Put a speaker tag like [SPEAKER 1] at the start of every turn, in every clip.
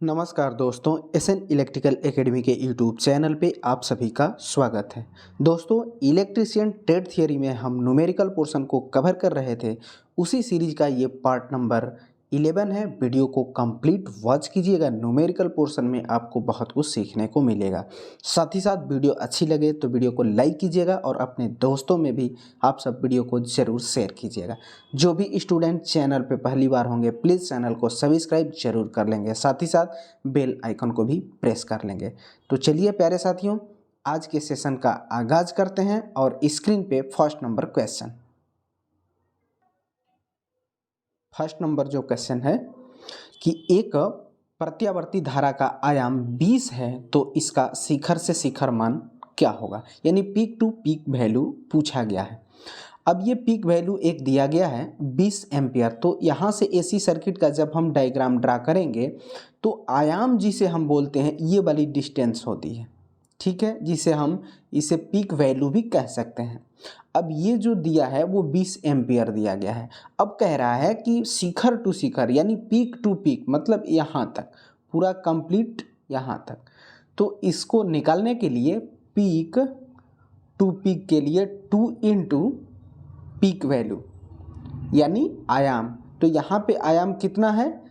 [SPEAKER 1] नमस्कार दोस्तों, SN electrical academy के यूट्यूब चैनल पे आप सभी का स्वागत है। दोस्तों, इलेक्ट्रीशियन ट्रेड थियरी में हम न्यूमेरिकल पोर्शन को कवर कर रहे थे। उसी सीरीज का ये पार्ट नंबर 11 है। वीडियो को कंप्लीट वॉच कीजिएगा। न्यूमेरिकल पोर्शन में आपको बहुत कुछ सीखने को मिलेगा। साथ ही साथ वीडियो अच्छी लगे तो वीडियो को लाइक कीजिएगा और अपने दोस्तों में भी आप सब वीडियो को ज़रूर शेयर कीजिएगा। जो भी स्टूडेंट चैनल पे पहली बार होंगे प्लीज़ चैनल को सब्सक्राइब जरूर कर लेंगे, साथ ही साथ बेल आइकन को भी प्रेस कर लेंगे। तो चलिए प्यारे साथियों, आज के सेशन का आगाज करते हैं और स्क्रीन पे फर्स्ट नंबर जो क्वेश्चन है कि एक प्रत्यावर्ती धारा का आयाम 20 है तो इसका शिखर से शिखर मान क्या होगा, यानी पीक टू पीक वैल्यू पूछा गया है। अब ये पीक वैल्यू एक दिया गया है 20 एम्पियर। तो यहाँ से एसी सर्किट का जब हम डायग्राम ड्रा करेंगे तो आयाम जिसे हम बोलते हैं ये वाली डिस्टेंस होती है, ठीक है, जिसे हम इसे पीक वैल्यू भी कह सकते हैं। अब ये जो दिया है वो 20 एम्पियर दिया गया है। अब कह रहा है कि शिखर टू शिखर यानी पीक टू पीक, मतलब यहाँ तक पूरा कंप्लीट यहाँ तक। तो इसको निकालने के लिए पीक टू पीक के लिए 2 इंटू पीक वैल्यू यानी आयाम। तो यहाँ पे आयाम कितना है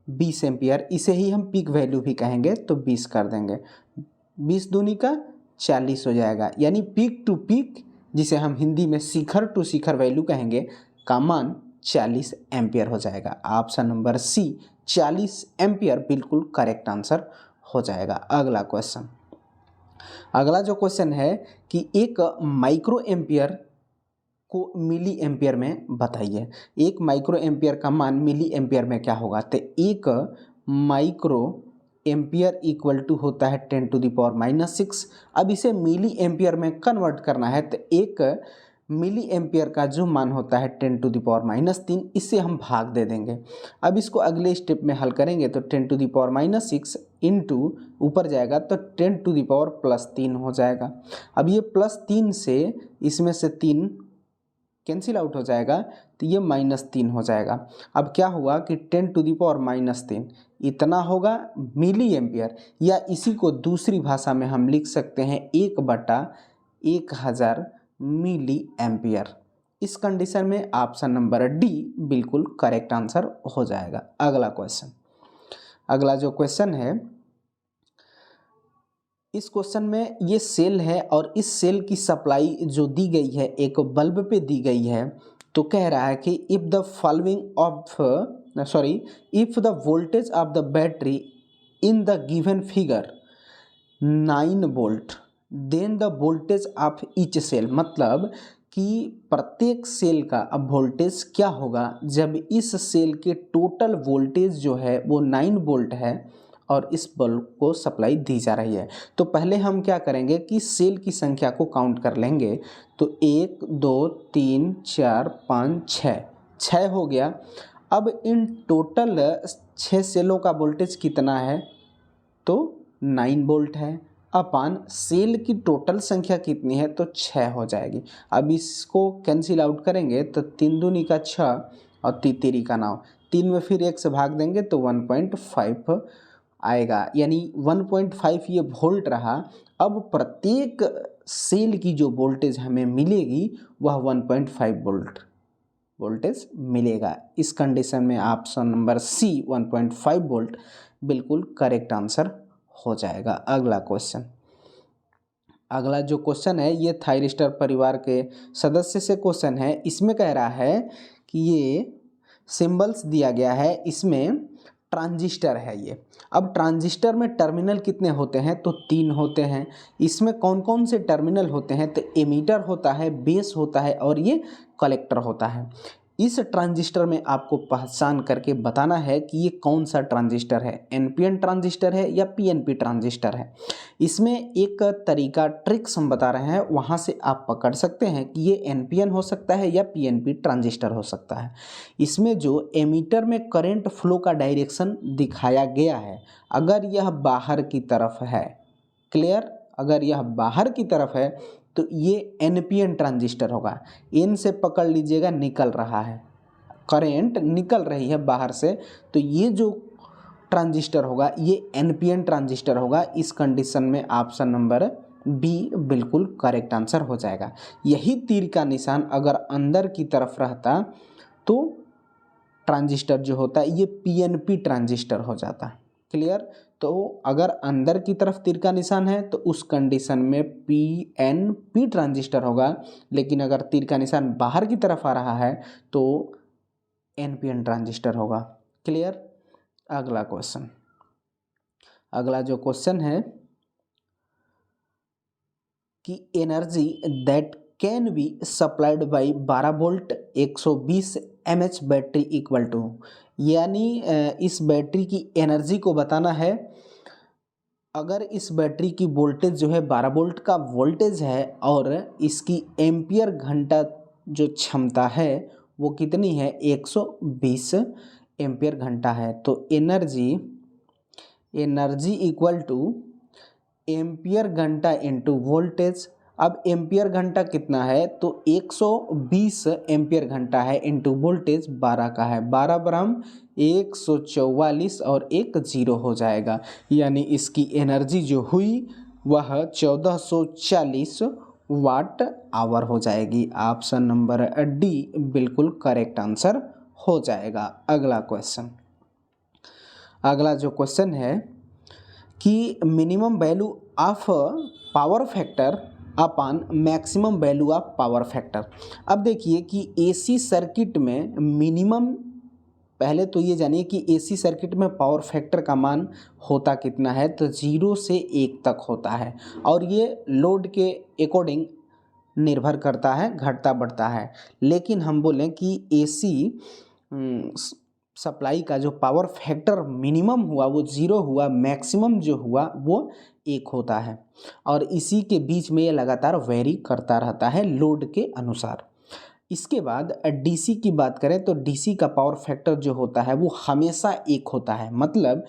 [SPEAKER 1] 20 एम्पियर, इसे ही हम पीक वैल्यू भी कहेंगे। तो 20 कर देंगे, 20 दूनी का 40 हो जाएगा, यानी पीक टू पीक जिसे हम हिंदी में शिखर टू शिखर वैल्यू कहेंगे का मान 40 एम्पियर हो जाएगा। ऑप्शन नंबर सी 40 एम्पियर बिल्कुल करेक्ट आंसर हो जाएगा। अगला जो क्वेश्चन है कि एक माइक्रो एम्पियर को मिली एम्पियर में बताइए। एक माइक्रो एम्पियर का मान मिली एम्पियर में क्या होगा। तो एक माइक्रो एम्पियर इक्वल टू होता है 10⁻⁻⁶। अब इसे मिली एम्पियर में कन्वर्ट करना है तो एक मिली एम्पियर का जो मान होता है 10⁻³ इससे हम भाग दे देंगे। अब इसको अगले स्टेप में हल करेंगे तो 10⁻⁶ इंटू ऊपर जाएगा तो 10⁻+3 हो जाएगा। अब ये +3 से इसमें से 3 कैंसिल आउट हो जाएगा तो ये -3 हो जाएगा। अब क्या हुआ कि 10⁻³ इतना होगा मिली एम्पियर, या इसी को दूसरी भाषा में हम लिख सकते हैं 1/1000 मिली एम्पियर। इस कंडीशन में ऑप्शन नंबर डी बिल्कुल करेक्ट आंसर हो जाएगा। अगला जो क्वेश्चन है, इस क्वेश्चन में ये सेल है और इस सेल की सप्लाई जो दी गई है एक बल्ब पे दी गई है। तो कह रहा है कि if the voltage of the battery in the given figure 9 volt then the voltage of each cell, मतलब कि प्रत्येक सेल का अब वोल्टेज क्या होगा जब इस सेल के टोटल वोल्टेज जो है वो 9 वोल्ट है और इस बल्ब को सप्लाई दी जा रही है। तो पहले हम क्या करेंगे कि सेल की संख्या को काउंट कर लेंगे। तो 1 2 3 4 5 6 हो गया। अब इन टोटल 6 सेलों का वोल्टेज कितना है तो 9 वोल्ट है, अपान सेल की टोटल संख्या कितनी है तो 6 हो जाएगी। अब इसको कैंसिल आउट करेंगे तो 3 दूनी का 6 और 3 का 9, 3 में फिर 1 से भाग देंगे तो 1.5 आएगा, यानी 1.5 ये वोल्ट रहा। अब प्रत्येक सेल की जो वोल्टेज हमें मिलेगी वह 1.5 वोल्ट वोल्टेज मिलेगा। इस कंडीशन में ऑप्शन नंबर सी 1.5 वोल्ट बिल्कुल करेक्ट आंसर हो जाएगा। अगला जो क्वेश्चन है ये थायरिस्टर परिवार के सदस्य से क्वेश्चन है। इसमें कह रहा है कि ये सिंबल्स दिया गया है, इसमें ट्रांजिस्टर है ये। अब ट्रांजिस्टर में टर्मिनल कितने होते हैं तो 3 होते हैं। इसमें कौन कौन से टर्मिनल होते हैं तो एमीटर होता है, बेस होता है और ये कलेक्टर होता है। इस ट्रांजिस्टर में आपको पहचान करके बताना है कि ये कौन सा ट्रांजिस्टर है, एनपीएन ट्रांजिस्टर है या पीएनपी ट्रांजिस्टर है। इसमें एक तरीका ट्रिक्स हम बता रहे हैं, वहाँ से आप पकड़ सकते हैं कि ये एनपीएन हो सकता है या पीएनपी ट्रांजिस्टर हो सकता है। इसमें जो एमीटर में करंट फ्लो का डायरेक्शन दिखाया गया है, अगर यह बाहर की तरफ है, क्लियर, अगर यह बाहर की तरफ है तो ये एनपीएन ट्रांजिस्टर होगा। एन से पकड़ लीजिएगा, निकल रहा है, करंट निकल रही है बाहर से, तो ये जो ट्रांजिस्टर होगा ये एनपीएन ट्रांजिस्टर होगा। इस कंडीशन में ऑप्शन नंबर बी बिल्कुल करेक्ट आंसर हो जाएगा। यही तीर का निशान अगर अंदर की तरफ रहता तो ट्रांजिस्टर जो होता है ये पीएनपी ट्रांजिस्टर हो जाता। क्लियर? तो अगर अंदर की तरफ तीर का निशान है तो उस कंडीशन में पीएनपी ट्रांजिस्टर होगा, लेकिन अगर तीर का निशान बाहर की तरफ आ रहा है तो एनपीएन ट्रांजिस्टर होगा। क्लियर? अगला क्वेश्चन, अगला जो क्वेश्चन है कि energy that can be supplied by 12 volt 120 mAh battery equal to, यानी इस बैटरी की एनर्जी को बताना है। अगर इस बैटरी की वोल्टेज जो है 12 वोल्ट का वोल्टेज है और इसकी एम्पियर घंटा जो क्षमता है वो कितनी है 120 एम्पियर घंटा है, तो एनर्जी इक्वल टू एम्पियर घंटा इंटू वोल्टेज। अब एम्पियर घंटा कितना है तो 120 एम्पियर घंटा है इंटू वोल्टेज 12 का है, 12 बराम 144 और एक जीरो हो जाएगा, यानी इसकी एनर्जी जो हुई वह 1440 वाट आवर हो जाएगी। ऑप्शन नंबर डी बिल्कुल करेक्ट आंसर हो जाएगा। अगला क्वेश्चन, अगला जो क्वेश्चन है कि minimum value of power factor upon maximum value of power factor. अब देखिए कि एसी सर्किट में मिनिमम, पहले तो ये जानिए कि एसी सर्किट में पावर फैक्टर का मान होता कितना है तो 0 से 1 तक होता है, और ये लोड के अकॉर्डिंग निर्भर करता है, घटता बढ़ता है। लेकिन हम बोलें कि एसी सप्लाई का जो पावर फैक्टर मिनिमम हुआ वो 0 हुआ, मैक्सिमम जो हुआ वो 1 होता है, और इसी के बीच में ये लगातार वेरी करता रहता है लोड के अनुसार। इसके बाद डीसी की बात करें तो डीसी का पावर फैक्टर जो होता है वो हमेशा 1 होता है, मतलब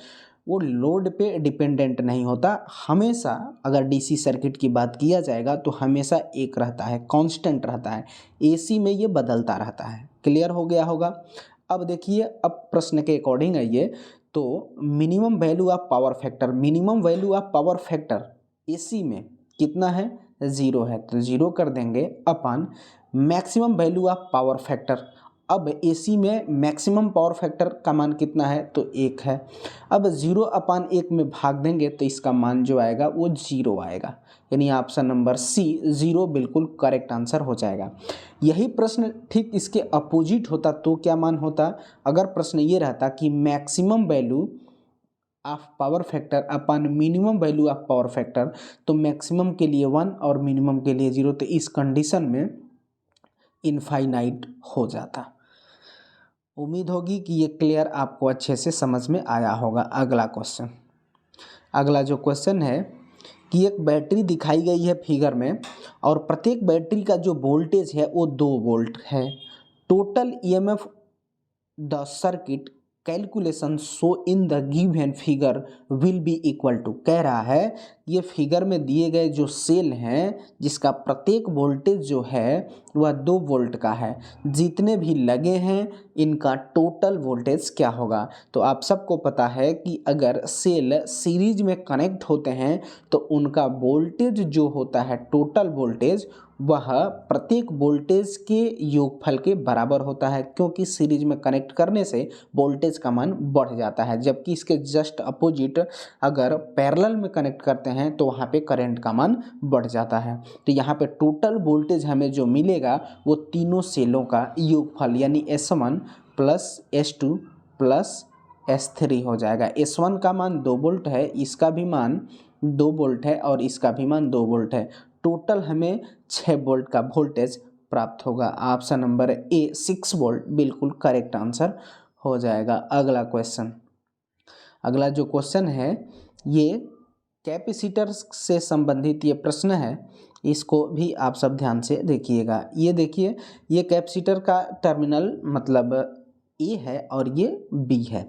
[SPEAKER 1] वो लोड पे डिपेंडेंट नहीं होता, हमेशा अगर डीसी सर्किट की बात किया जाएगा तो हमेशा 1 रहता है, कांस्टेंट रहता है। एसी में ये बदलता रहता है। क्लियर हो गया होगा? अब देखिए, अब प्रश्न के अकॉर्डिंग आइए तो minimum value of power factor, minimum value of power factor AC में कितना है 0 है, तो 0 कर देंगे अपन maximum value of power factor. अब एसी में मैक्सिमम पावर फैक्टर का मान कितना है तो 1 है। अब 0/1 में भाग देंगे तो इसका मान जो आएगा वो 0 आएगा, यानी ऑप्शन नंबर सी 0 बिल्कुल करेक्ट आंसर हो जाएगा। यही प्रश्न ठीक इसके अपोजिट होता तो क्या मान होता? अगर प्रश्न ये रहता कि maximum value of power factor upon minimum value of power factor, तो मैक्सिमम के लिए 1 और मिनिमम के लिए 0, तो इस कंडीशन में इनफाइनाइट हो जाता। उम्मीद होगी कि ये क्लियर आपको अच्छे से समझ में आया होगा। अगला क्वेश्चन, अगला जो क्वेश्चन है कि एक बैटरी दिखाई गई है फिगर में, और प्रत्येक बैटरी का जो वोल्टेज है वो 2 वोल्ट है। Total EMF the circuit calculation so in the given figure will be equal to, कह रहा है ये फिगर में दिए गए जो सेल हैं जिसका प्रत्येक वोल्टेज जो है वह 2 वोल्ट का है, जितने भी लगे हैं इनका टोटल वोल्टेज क्या होगा? तो आप सबको पता है कि अगर सेल सीरीज में कनेक्ट होते हैं तो उनका वोल्टेज जो होता है टोटल वोल्टेज वह प्रत्येक वोल्टेज के योगफल के बराबर होता है, क्योंकि सीरीज में कनेक्ट करने से वोल्टेज का मान बढ़ जाता है, जबकि इसके जस्ट अपोजिट अगर पैरेलल में कनेक्ट करते हैं तो वहाँ पे करंट का मान बढ़ जाता है। तो यहाँ पे टोटल वोल्टेज हमें जो मिलेगा वो तीनों सेलों का योगफल, यानी S1 plus S2 plus S3 हो जाएगा। S1 का मान 2 वोल्ट है, इसका भी मान 2 वोल्ट है और इसका भी मान 2 वोल्ट है। टोटल हमें 6 वोल्ट का वोल्टेज प्राप्त होगा। ऑप्शन नंबर ए 6 वोल्ट बिल्कुल करेक्ट आंसर हो जाएगा। अगला क्वेश्चन, अगला जो क्वेश्चन है ये कैपेसिटर से संबंधित ये प्रश्न है, इसको भी आप सब ध्यान से देखिएगा। ये देखिए, ये कैपेसिटर का टर्मिनल मतलब ए है और ये बी है।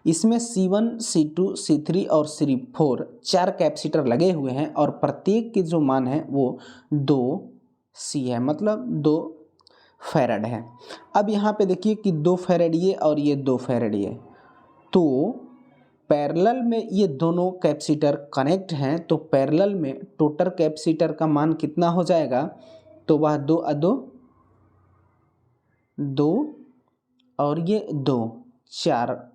[SPEAKER 1] इसमें C1, C2, C3 और C4 4 कैपेसिटर लगे हुए हैं और प्रत्येक के जो मान है वो 2C है, मतलब 2 फैराड है। अब यहाँ पे देखिए कि 2 फैराड ये और ये 2 फैराड ये, तो पैरेलल में ये दोनों कैपेसिटर कनेक्ट हैं, तो पैरेलल में टोटल कैपेसिटर का मान कितना हो जाएगा, तो वह 2 और ये 2 4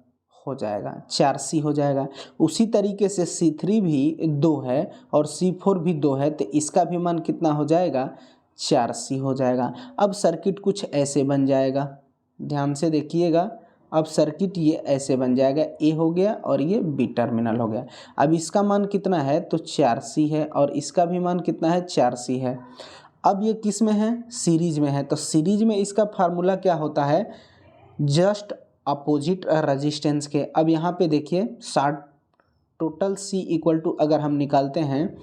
[SPEAKER 1] हो जाएगा, 4C हो जाएगा। उसी तरीके से C3 भी 2 है और C4 भी 2 है, तो इसका भी मान कितना हो जाएगा, 4C हो जाएगा। अब सर्किट कुछ ऐसे बन जाएगा, ध्यान से देखिएगा। अब सर्किट ये ऐसे बन जाएगा, ए हो गया और ये बी टर्मिनल हो गया। अब इसका मान कितना है, तो 4C है और इसका भी मान कितना है, 4C है। अब ये किस में है, सीरीज में है, तो सीरीज में इसका फार्मूला क्या होता है, जस्ट अपोजिट रेजिस्टेंस के। अब यहाँ पे देखिए 60 टोटल C इक्वल टू अगर हम निकालते हैं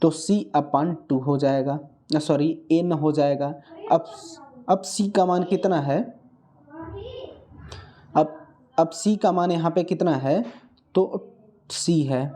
[SPEAKER 1] तो C/2 हो जाएगा, सॉरी N हो जाएगा। अब C का मान कितना है, अब C का मान यहाँ पे कितना है, तो C है,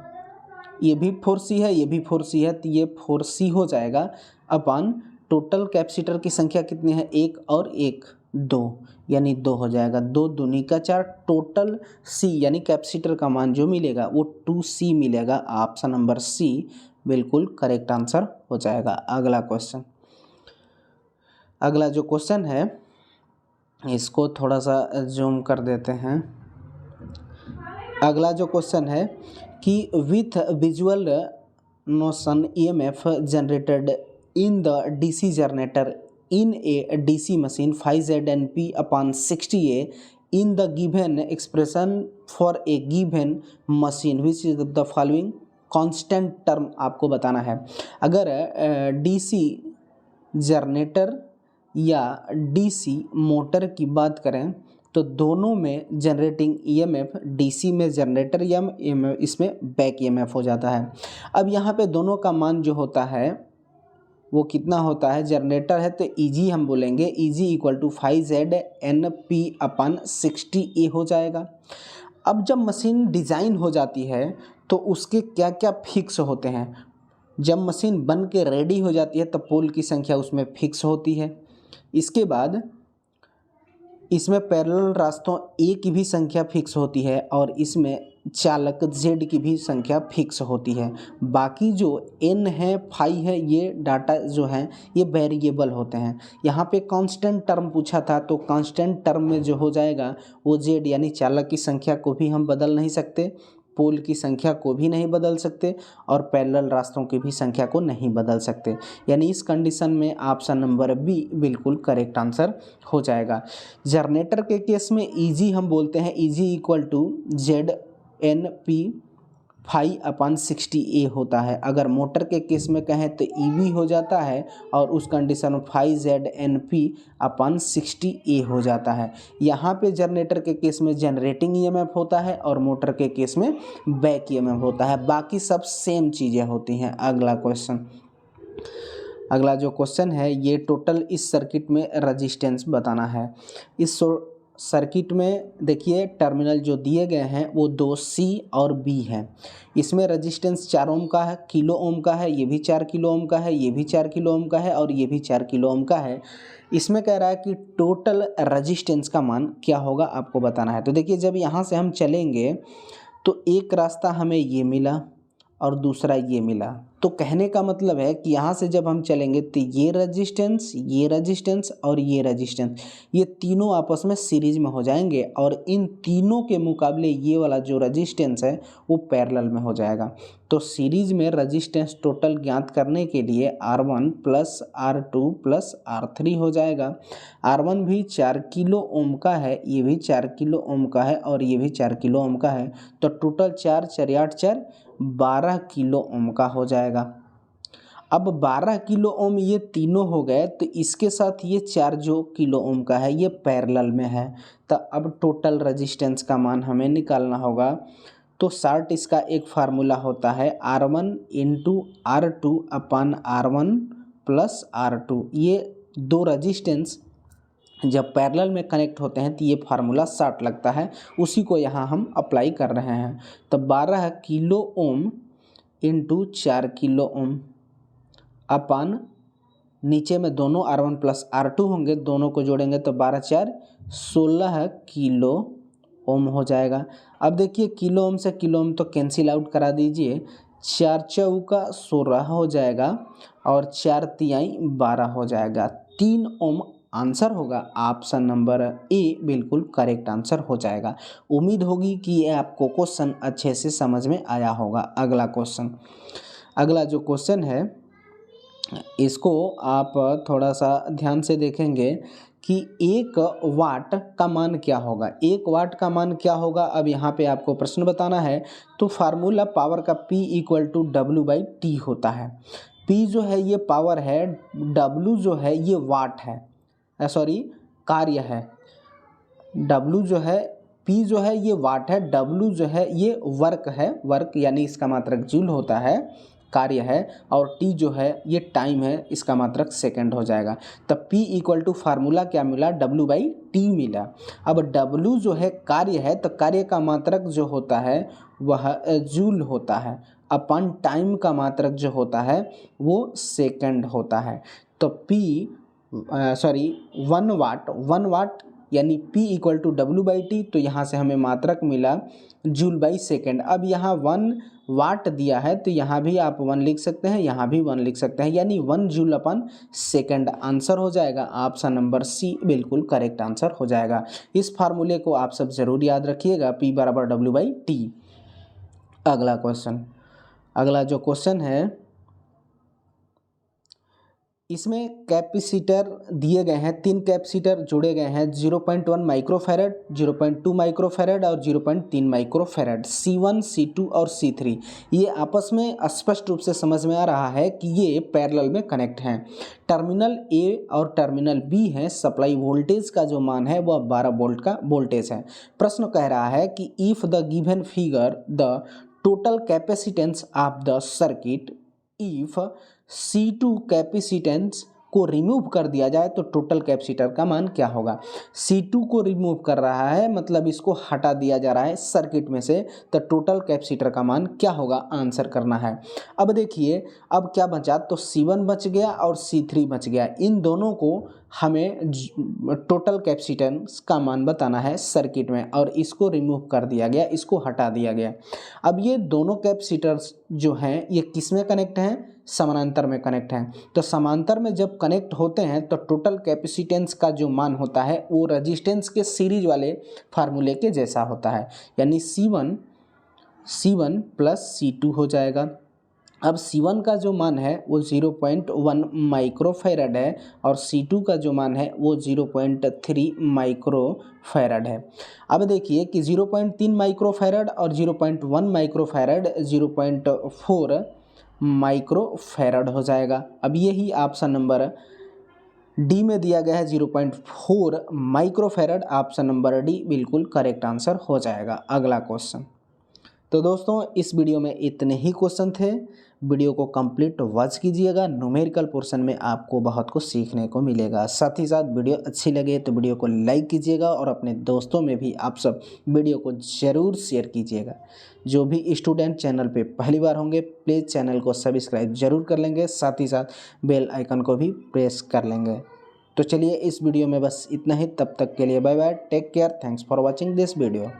[SPEAKER 1] ये भी 4C है, ये भी 4C है, तो ये 4C हो जाएगा अपन टोटल कैपेसिटर की संख्या कितनी है, 1 और 1 2, यानी 2 हो जाएगा, 2 दूनी का 4। टोटल C यानी कैपेसिटर का मान जो मिलेगा वो 2C मिलेगा। ऑप्शन नंबर C बिल्कुल करेक्ट आंसर हो जाएगा। अगला क्वेश्चन, अगला जो क्वेश्चन है इसको थोड़ा सा जूम कर देते हैं। अगला जो क्वेश्चन है कि with visual motion EMF generated in the DC generator in a DC machine 5ZNP/60A in the given expression for a given machine which is the following constant term आपको बताना है। अगर DC जनरेटर या DC motor की बात करें तो दोनों में जनरेटिंग EMF DC में जनरेटर या इसमें बैक EMF हो जाता है। अब यहाँ पे दोनों का मान जो होता है वो कितना होता है, जनरेटर है तो EG हम बोलेंगे, EG इक्वल टू 5ZNP/60A हो जाएगा। अब जब मशीन डिज़ाइन हो जाती है तो उसके क्या क्या फिक्स होते हैं, जब मशीन बन के रेडी हो जाती है तब पोल की संख्या उसमें फिक्स होती है। इसके बाद इसमें पैरेलल रास्तों A की भी संख्या फिक्स होती है और इसमें चालक Z की भी संख्या फिक्स होती है। बाकी जो N है, फाई है, ये डाटा जो हैं ये वेरिएबल होते हैं। यहाँ पे कांस्टेंट टर्म पूछा था तो कांस्टेंट टर्म में जो हो जाएगा वो Z यानी चालक की संख्या को भी हम बदल नहीं सकते, पोल की संख्या को भी नहीं बदल सकते और पैरेलल रास्तों की भी संख्या को नहीं बदल सकते। यानी इस कंडीशन में ऑप्शन नंबर बी बिल्कुल करेक्ट आंसर हो जाएगा। जनरेटर के केस में EG हम बोलते हैं, EG इक्वल टू ZNP/60A होता है। अगर मोटर के केस में कहें तो EB हो जाता है और उस कंडीशन में 5ZNP/60A हो जाता है। यहाँ पे जनरेटर के केस में जनरेटिंग EMF होता है और मोटर के केस में बैक EMF होता है, बाकी सब सेम चीज़ें होती हैं। अगला क्वेश्चन, अगला जो क्वेश्चन है ये टोटल इस सर्किट में रेजिस्टेंस बताना है। इस सर्किट में देखिए टर्मिनल जो दिए गए हैं वो 2C और B है। इसमें रेजिस्टेंस 4 ओम का है, किलो ओम का है, ये भी 4 किलो ओम का है, ये भी 4 किलो ओम का है और ये भी 4 किलो ओम का है। इसमें कह रहा है कि टोटल रेजिस्टेंस का मान क्या होगा आपको बताना है। तो देखिए जब यहाँ से हम चलेंगे तो एक रास्ता हमें ये मिला और दूसरा ये मिला, तो कहने का मतलब है कि यहाँ से जब हम चलेंगे तो ये रेजिस्टेंस और ये रेजिस्टेंस ये तीनों आपस में सीरीज में हो जाएंगे और इन तीनों के मुकाबले ये वाला जो रेजिस्टेंस है वो पैरेलल में हो जाएगा। तो सीरीज में रेजिस्टेंस टोटल ज्ञात करने के लिए R1 + R2 + R3 हो जाएगा। R1 भी 4 किलो ओम का है, ये भी 4 किलो ओम का है और ये भी 4 किलो ओम का है, तो टोटल 4 4 8 4 12 किलो ओम का हो जाएगा। अब 12 किलो ओम ये तीनों हो गए, तो इसके साथ ये 4 जो किलो ओम का है ये पैरेलल में है। तो अब टोटल रेजिस्टेंस का मान हमें निकालना होगा। तो शार्ट इसका एक फार्मूला होता है R1 × R2/R1 + R2। ये दो रेजिस्टेंस जब पैरेलल में कनेक्ट होते हैं तो ये फार्मूला शार्ट लगता है, उसी को यहाँ हम अप्लाई कर रहे हैं। तो 12 किलो ओम × 4 किलो ओम अपन नीचे में दोनों R1 + R2 होंगे, दोनों को जोड़ेंगे तो 12 4 16 किलो ओम हो जाएगा। अब देखिए किलो ओम से किलो ओम तो कैंसिल आउट करा दीजिए, 4 चौका 16 हो जाएगा और 4 तिहाई 12 हो जाएगा। 3 ओम आंसर होगा। ऑप्शन नंबर ए बिल्कुल करेक्ट आंसर हो जाएगा। उम्मीद होगी कि ये आपको क्वेश्चन अच्छे से समझ में आया होगा। अगला क्वेश्चन, अगला जो क्वेश्चन है इसको आप थोड़ा सा ध्यान से देखेंगे कि 1 वाट का मान क्या होगा। 1 वाट का मान क्या होगा, अब यहाँ पे आपको प्रश्न बताना है। तो फार्मूला पावर का P = W/T होता है। P जो है ये पावर है, W जो है ये वाट है, सॉरी कार्य है। W जो है, P जो है ये वाट है, W जो है ये वर्क है, वर्क यानी इसका मात्रक जूल होता है, कार्य है, और T जो है ये टाइम है, इसका मात्रक सेकंड हो जाएगा। तब P = फार्मूला क्या मिला, W/T मिला। अब W जो है कार्य है, तो कार्य का मात्रक जो होता है वह जूल होता है, अपन टाइम का मात्रक जो होता है वो सेकंड होता है। तो 1 वाट यानी P = W/T, तो यहाँ से हमें मात्रक मिला जूल/सेकंड। अब यहाँ 1 वाट दिया है तो यहाँ भी आप 1 लिख सकते हैं, यहाँ भी 1 लिख सकते हैं, यानी 1 जूल/सेकंड आंसर हो जाएगा। ऑप्शन नंबर सी बिल्कुल करेक्ट आंसर हो जाएगा। इस फार्मूले को आप सब जरूर याद रखिएगा, P = W/T। अगला क्वेश्चन, अगला जो क्वेश्चन है इसमें कैपेसिटर दिए गए हैं, 3 कैपेसिटर जोड़े गए हैं, 0.1 माइक्रोफैरड, 0.2 माइक्रोफैरड और 0.3 माइक्रोफैरड, C1, C2 और C3। ये आपस में स्पष्ट रूप से समझ में आ रहा है कि ये पैरेलल में कनेक्ट हैं। टर्मिनल A और टर्मिनल B है। सप्लाई वोल्टेज का जो मान है वह 12 वोल्ट का वोल्टेज है। प्रश्न कह रहा है कि if the given figure the total capacitance of the circuit, if C2 capacitance को रिमूव कर दिया जाए तो टोटल कैपेसिटर का मान क्या होगा। C2 को रिमूव कर रहा है, मतलब इसको हटा दिया जा रहा है सर्किट में से, तो टोटल कैपेसिटर का मान क्या होगा, आंसर करना है। अब देखिए अब क्या बचा, तो C1 बच गया और C3 बच गया। इन दोनों को हमें टोटल कैपेसिटेंस का मान बताना है सर्किट में, और इसको रिमूव कर दिया गया, इसको हटा दिया गया। अब ये दोनों कैपेसिटर्स जो हैं ये किस में कनेक्ट हैं, समानांतर में कनेक्ट हैं। तो समांतर में जब कनेक्ट होते हैं तो टोटल कैपेसिटेंस का जो मान होता है वो रेजिस्टेंस के सीरीज वाले फार्मूले के जैसा होता है, यानी C1 + C2 हो जाएगा। अब C1 का जो मान है वो 0.1 माइक्रोफैरड है और C2 का जो मान है वो 0.3 माइक्रोफैरड है। अब देखिए कि 0.3 माइक्रोफैरड और 0.1 माइक्रोफैरड 0.4 माइक्रोफैरड हो जाएगा। अब यही ऑप्शन नंबर डी में दिया गया है 0.4 माइक्रोफैरड। ऑप्शन नंबर डी बिल्कुल करेक्ट आंसर हो जाएगा। अगला क्वेश्चन, तो दोस्तों इस वीडियो में इतने ही क्वेश्चन थे। वीडियो को कंप्लीट वॉच कीजिएगा, न्यूमेरिकल पोर्शन में आपको बहुत कुछ सीखने को मिलेगा। साथ ही साथ वीडियो अच्छी लगे तो वीडियो को लाइक कीजिएगा और अपने दोस्तों में भी आप सब वीडियो को ज़रूर शेयर कीजिएगा। जो भी स्टूडेंट चैनल पे पहली बार होंगे प्लीज़ चैनल को सब्सक्राइब जरूर कर लेंगे, साथ ही साथ बेल आइकन को भी प्रेस कर लेंगे। तो चलिए इस वीडियो में बस इतना ही, तब तक के लिए bye bye, take care, thanks for watching this video.